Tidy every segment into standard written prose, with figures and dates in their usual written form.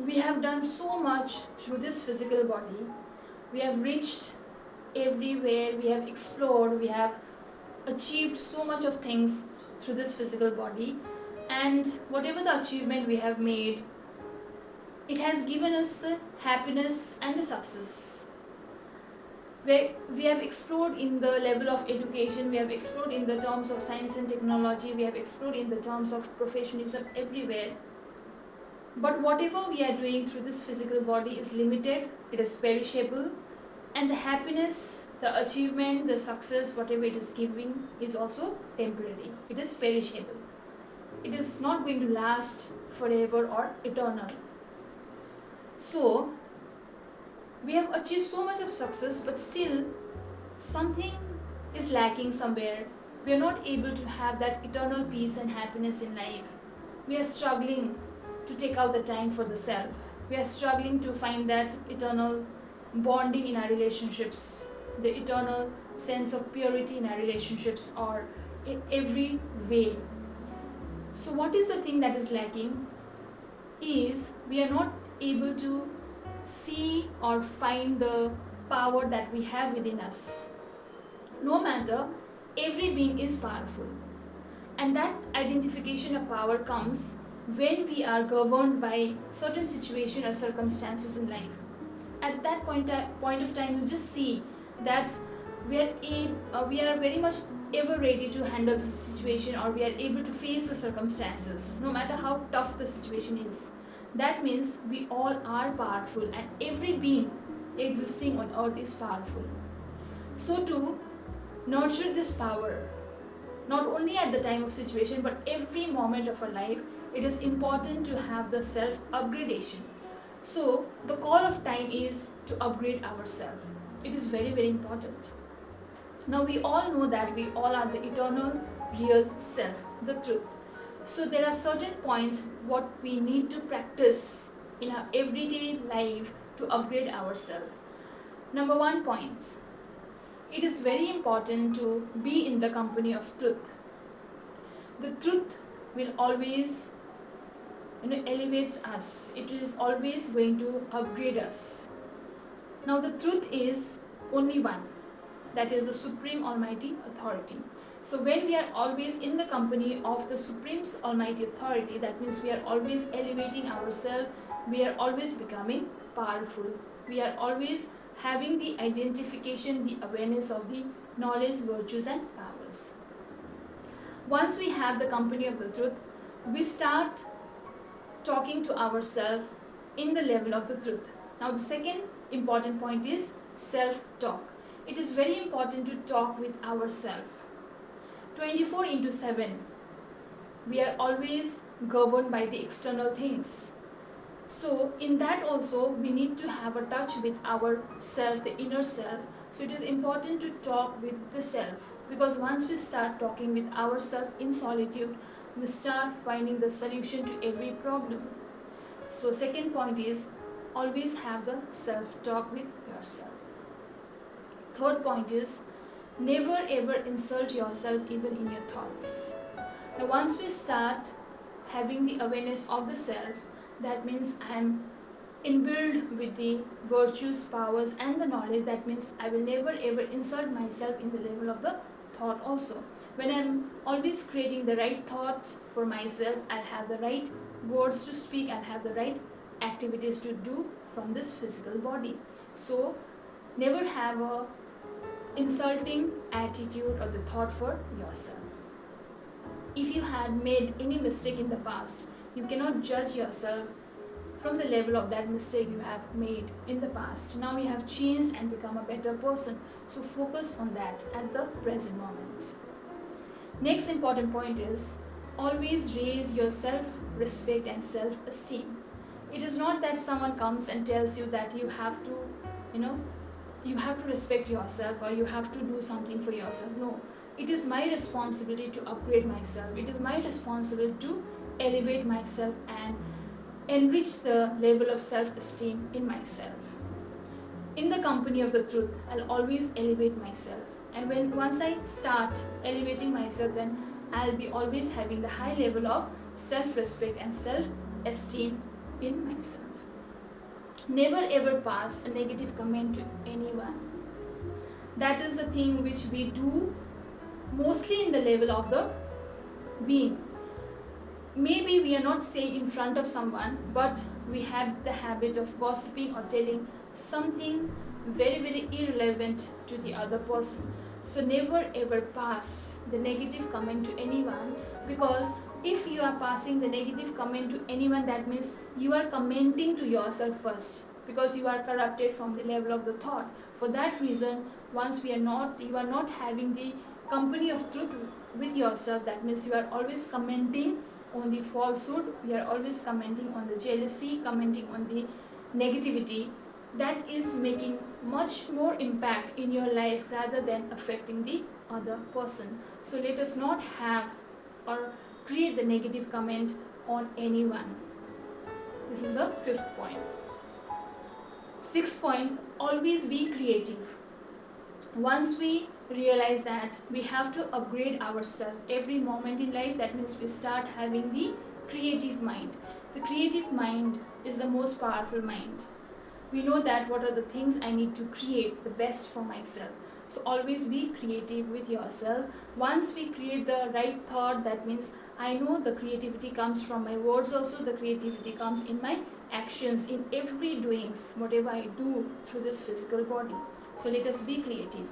We have done so much through this physical body. We have reached everywhere, we have explored, we have achieved so much of things through this physical body, and whatever the achievement we have made, it has given us the happiness and the success. Where we have explored in the level of education, we have explored in the terms of science and technology, we have explored in the terms of professionalism everywhere. But whatever we are doing through this physical body is limited, it is perishable, and the happiness, the achievement, the success, whatever it is giving is also temporary. It is perishable. It is not going to last forever or eternal. So, we have achieved so much of success, but still something is lacking somewhere. We are not able to have that eternal peace and happiness in life. We are struggling to take out the time for the self. We are struggling to find that eternal bonding in our relationships, the eternal sense of purity in our relationships, or in every way. So, what is the thing that is lacking? Is we are not able to see or find the power that we have within us. No matter, every being is powerful, and that identification of power comes when we are governed by certain situation or circumstances in life. At that point of time, you just see that we are very much ever ready to handle the situation, or we are able to face the circumstances no matter how tough the situation is. That means we all are powerful, and every being existing on earth is powerful. So to nurture this power, not only at the time of situation but every moment of our life, it is important to have the self upgradation. So the call of time is to upgrade ourselves. It is very, very important. Now we all know that we all are the eternal real self, the truth. So there are certain points what we need to practice in our everyday life to upgrade ourselves. Number one point, it is very important to be in the company of truth. The truth will always elevates us. It is always going to upgrade us. Now the truth is only one, that is the Supreme Almighty Authority. So when we are always in the company of the Supreme Almighty Authority, that means we are always elevating ourselves, we are always becoming powerful, we are always having the identification, the awareness of the knowledge, virtues and powers. Once we have the company of the truth, we start talking to ourselves in the level of the truth. Now the second important point is self-talk. It is very important to talk with ourselves 24/7. We are always governed by the external things. So in that also we need to have a touch with our self, the inner self. So it is important to talk with the self, because once we start talking with ourselves in solitude, we start finding the solution to every problem. So second point is always have the self-talk with yourself. Third point is never ever insult yourself even in your thoughts. Now once we start having the awareness of the self, that means I am inbuilt with the virtues, powers and the knowledge. That means I will never ever insult myself in the level of the thought also. When I'm always creating the right thought for myself, I'll have the right words to speak, I'll have the right activities to do from this physical body. So never have a insulting attitude or the thought for yourself. If you had made any mistake in the past, you cannot judge yourself from the level of that mistake you have made in the past. Now you have changed and become a better person. So focus on that at the present moment. Next important point is always raise your self-respect and self-esteem. It is not that someone comes and tells you that you have to, you have to respect yourself or you have to do something for yourself. No, it is my responsibility to upgrade myself. It is my responsibility to elevate myself and enrich the level of self-esteem in myself. In the company of the truth, I'll always elevate myself. And once I start elevating myself, then I'll be always having the high level of self-respect and self-esteem in myself. Never ever pass a negative comment to anyone. That is the thing which we do mostly in the level of the being. Maybe we are not saying in front of someone, but we have the habit of gossiping or telling something very irrelevant to the other person. So never ever pass the negative comment to anyone, because if you are passing the negative comment to anyone, that means you are commenting to yourself first, because you are corrupted from the level of the thought. For that reason, once you are not having the company of truth with yourself, that means you are always commenting on the falsehood, we are always commenting on the jealousy, commenting on the negativity. That is making much more impact in your life rather than affecting the other person. So let us not have or create the negative comment on anyone. This is the fifth point. Sixth point, always be creative. Once we realize that we have to upgrade ourselves every moment in life, that means we start having the creative mind. The creative mind is the most powerful mind. We know that what are the things I need to create the best for myself. So always be creative with yourself. Once we create the right thought, that means I know the creativity comes from my words also, the creativity comes in my actions, in every doings, whatever I do through this physical body. So let us be creative.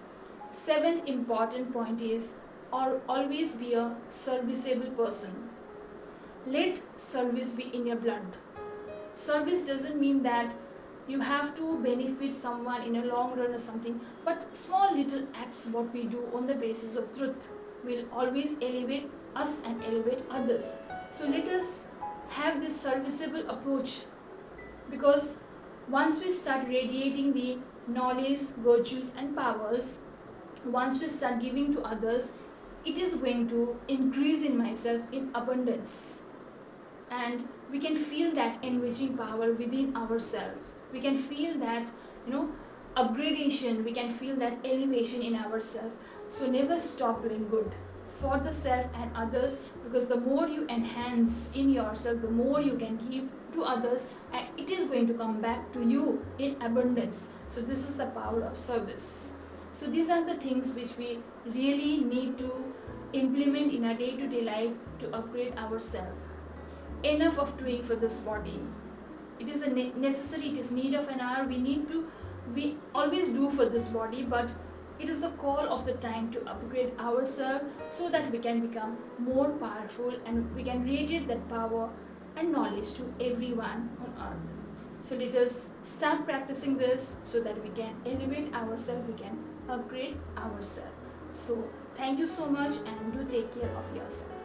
Seventh important point is, or always be a serviceable person. Let service be in your blood. Service doesn't mean that you have to benefit someone in a long run or something, but small little acts what we do on the basis of truth will always elevate us and elevate others. So let us have this serviceable approach, because once we start radiating the knowledge, virtues and powers, once we start giving to others, it is going to increase in myself in abundance, and we can feel that enriching power within ourselves. We can feel that, upgradation, we can feel that elevation in ourselves. So never stop doing good for the self and others, because the more you enhance in yourself, the more you can give to others, and it is going to come back to you in abundance. So this is the power of service. So these are the things which we really need to implement in our day-to-day life to upgrade ourselves. Enough of doing for this body. It is a necessary, it is need of an hour. We always do for this body, but it is the call of the time to upgrade ourselves, so that we can become more powerful and we can radiate that power and knowledge to everyone on earth. So let us start practicing this, so that we can elevate ourselves, we can upgrade ourselves. So thank you so much, and do take care of yourself.